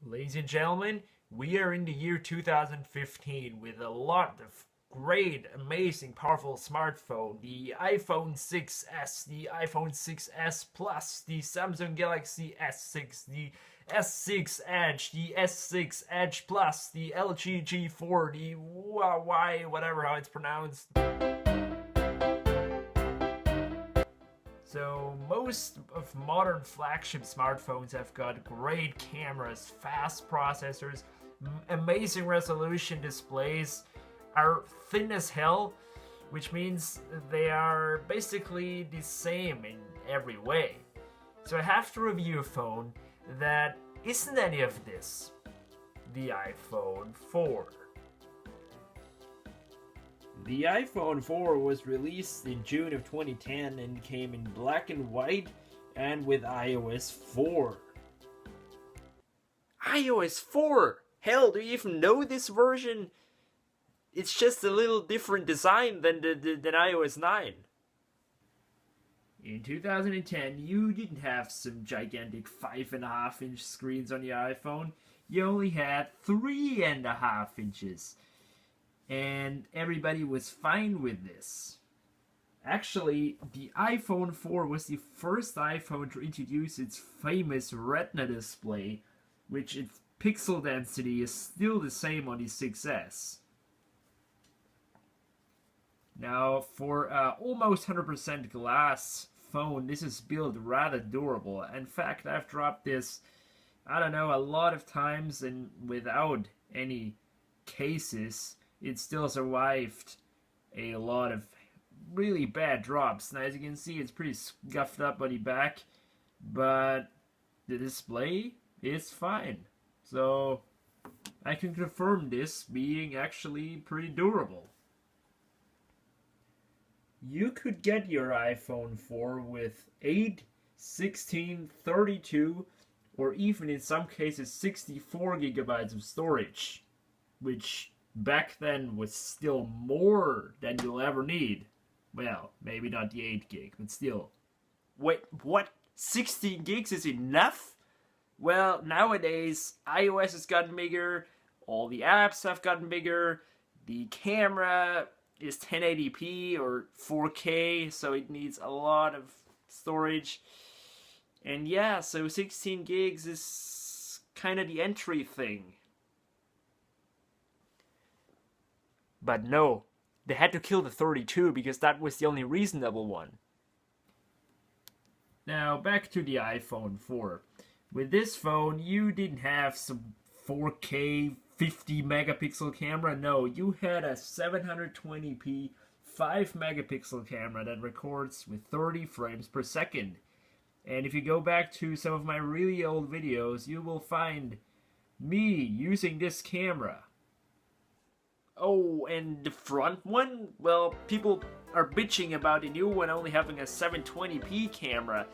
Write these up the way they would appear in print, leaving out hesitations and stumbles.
Ladies and gentlemen, we are in the year 2015 with a lot of great, amazing, powerful smartphone. The iPhone 6s, the iPhone 6s Plus, the Samsung Galaxy S6, the S6 Edge, the S6 Edge Plus, the LG G4, the Huawei, whatever how it's pronounced. So most of modern flagship smartphones have got great cameras, fast processors, amazing resolution displays, are thin as hell, which means they are basically the same in every way. So I have to review a phone that isn't any of this. The iPhone 4. The iPhone 4 was released in June of 2010 and came in black and white and with iOS 4. iOS 4? Hell, do you even know this version? It's just a little different design than iOS 9. In 2010, you didn't have some gigantic 5.5-inch screens on your iPhone. You only had 3.5 inches. And everybody was fine with this. Actually, the iPhone 4 was the first iPhone to introduce its famous Retina display, which its pixel density is still the same on the 6S. Now, for almost 100% glass phone, this is built rather durable. In fact, I've dropped this, I don't know, a lot of times, and without any cases, it still survived a lot of really bad drops. Now, as you can see, it's pretty scuffed up on the back, but the display is fine. So I can confirm this being actually pretty durable. You could get your iPhone 4 with 8, 16, 32, or even in some cases 64 gigabytes of storage, which back then was still more than you'll ever need. Well, maybe not the 8 gig, but still. Wait, what? 16 gigs is enough? Well, nowadays, iOS has gotten bigger, all the apps have gotten bigger, the camera is 1080p or 4K, so it needs a lot of storage. And yeah, so 16 gigs is kind of the entry thing. But no, they had to kill the 32 because that was the only reasonable one. Now back to the iPhone 4. With this phone, you didn't have some 4K 50 megapixel camera. No, you had a 720p 5 megapixel camera that records with 30 frames per second. And if you go back to some of my really old videos, you will find me using this camera. Oh, and the front one? Well, people are bitching about the new one only having a 720p camera.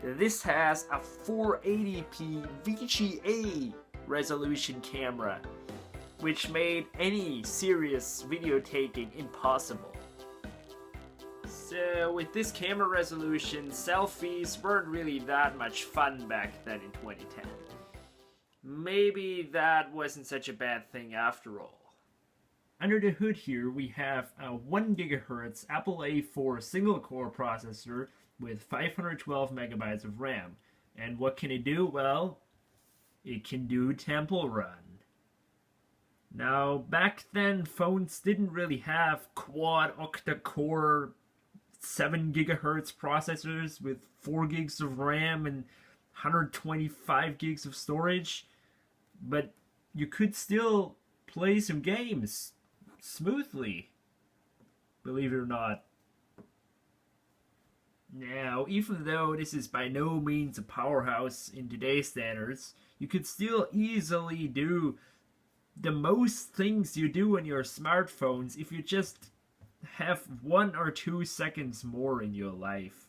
This has a 480p VGA resolution camera, which made any serious video taking impossible. So with this camera resolution, selfies weren't really that much fun back then in 2010. Maybe that wasn't such a bad thing after all. Under the hood here, we have a 1 GHz Apple A4 single-core processor with 512 megabytes of RAM. And what can it do? Well, it can do Temple Run. Now, back then, phones didn't really have quad octa-core 7 GHz processors with 4 gigs of RAM and 125 gigs of storage. But you could still play some games smoothly, believe it or not. Now, even though this is by no means a powerhouse in today's standards, you could still easily do the most things you do on your smartphones if you just have 1 or 2 seconds more in your life.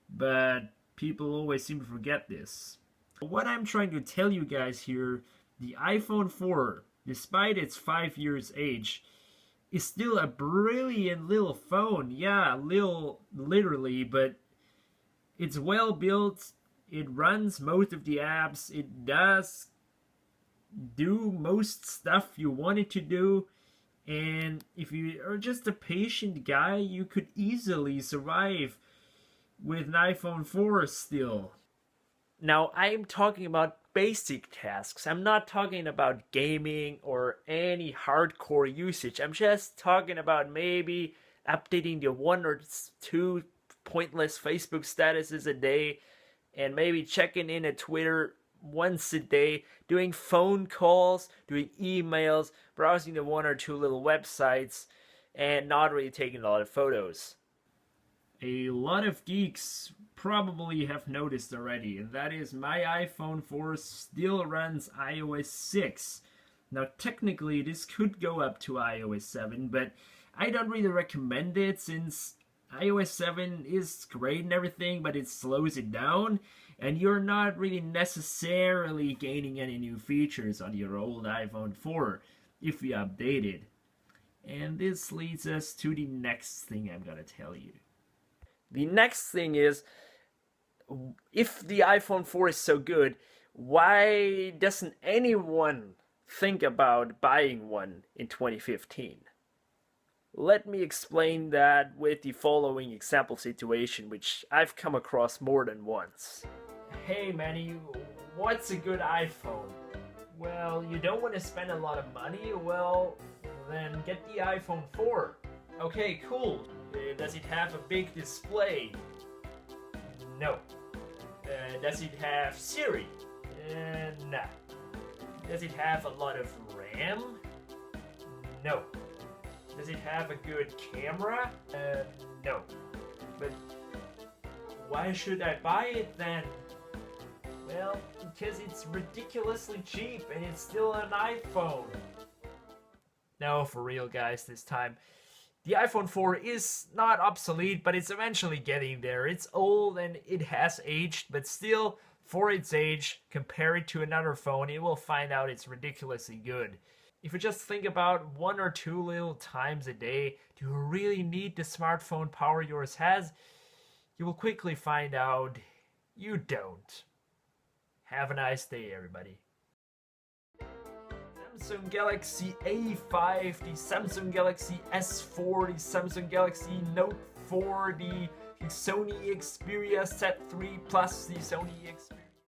But people always seem to forget this. What I'm trying to tell you guys here, the iPhone 4, despite its 5 years age, is still a brilliant little phone. Yeah, little literally, but it's well built. It runs most of the apps. It does do most stuff you wanted to do. And if you are just a patient guy, you could easily survive with an iPhone 4 still. Now, I'm talking about basic tasks. I'm not talking about gaming or any hardcore usage. I'm just talking about maybe updating the one or two pointless Facebook statuses a day and maybe checking in at Twitter once a day, doing phone calls, doing emails, browsing the one or two little websites, and not really taking a lot of photos. A lot of geeks probably have noticed already, and that is my iPhone 4 still runs iOS 6. Now, technically, this could go up to iOS 7, but I don't really recommend it since iOS 7 is great and everything, but it slows it down, and you're not really necessarily gaining any new features on your old iPhone 4 if you update it. And this leads us to the next thing I'm gonna tell you. The next thing is, if the iPhone 4 is so good, why doesn't anyone think about buying one in 2015? Let me explain that with the following example situation, which I've come across more than once. Hey Manny, what's a good iPhone? Well, you don't want to spend a lot of money? Well, then get the iPhone 4. Okay, cool. Does it have a big display? No. Does it have Siri? No. Does it have a lot of RAM? No. Does it have a good camera? No. But why should I buy it then? Well, because it's ridiculously cheap and it's still an iPhone. No, for real guys, this time. The iPhone 4 is not obsolete, but it's eventually getting there. It's old and it has aged, but still, for its age, compare it to another phone, it will find out it's ridiculously good. If you just think about one or two little times a day, do you really need the smartphone power yours has? You will quickly find out you don't. Have a nice day, everybody. Samsung Galaxy A5, the Samsung Galaxy S4, the Samsung Galaxy Note 4, the Sony Xperia Z3 Plus, the Sony Xperia